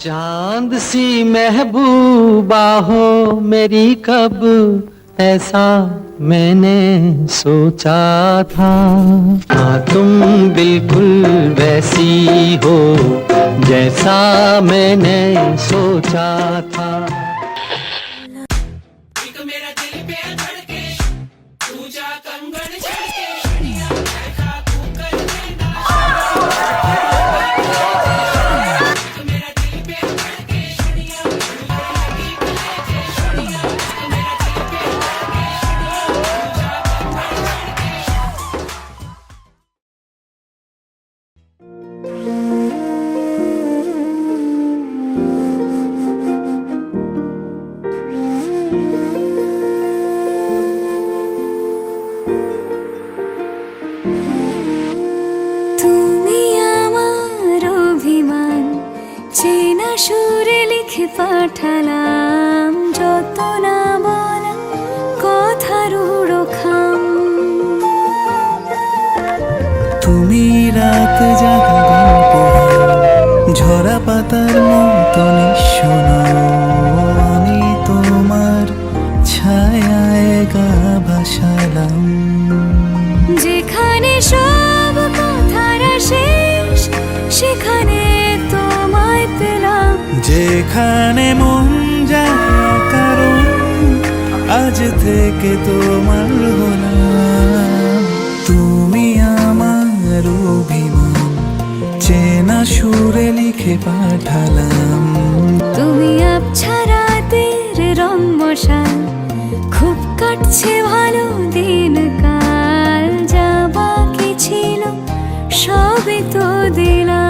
चांद सी महबूबा हो मेरी कब ऐसा मैंने सोचा था। हाँ तुम बिल्कुल वैसी हो जैसा मैंने सोचा था। मेरा दिल पे धड़के तू जा कंगन झड़के সুরে লিখে পাঠালাম যত না বলা কথার রখাম। তুমি রাত জাগা গল্প ঝরা পাতার মতো শোনো, আমি তোমার ছায়ায় গা ভাসালাম। যেখানে সব কথার শেষ সেখানে তোমায় পেলাম। যেখানে মন যায় কারণ আজ থেকে তোমার হলাম। তুমি আমার অভিমান চেনা সুরে লিখে পাঠালাম। তুমি আবছা রাতের রং মশাল খুব কাটছে ভালো দিন কাল। যা বাকি ছিল সবই তো দিলাম।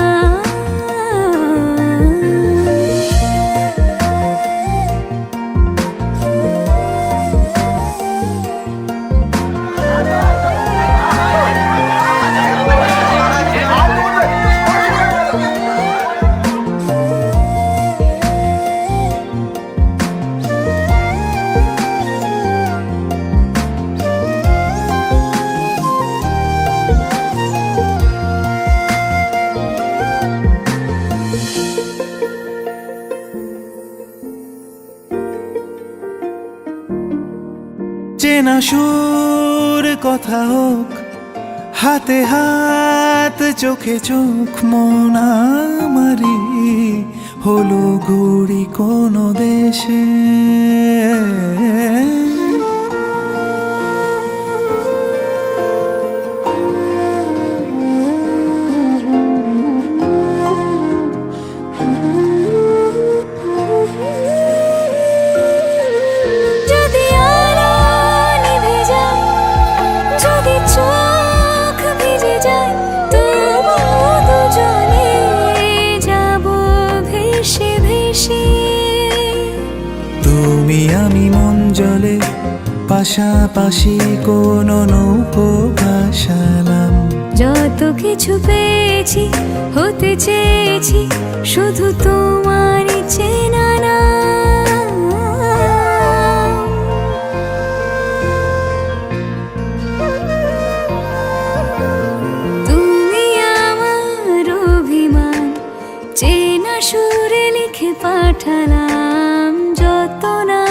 চেনা সুর কথা হোক হাতে হাত চোখে চোখ, মন আমারি হলো ঘুড়ি কোনো দেশে। তুমি আমি মন জলে পাশাপাশি কোন নৌকো ভাসালাম। যত কিছু পেয়েছি হতে চেয়েছি শুধু তোমারই চেনা নাম। তুমি আমার অভিমান চেনা সুরে লিখে পাঠালাম যত না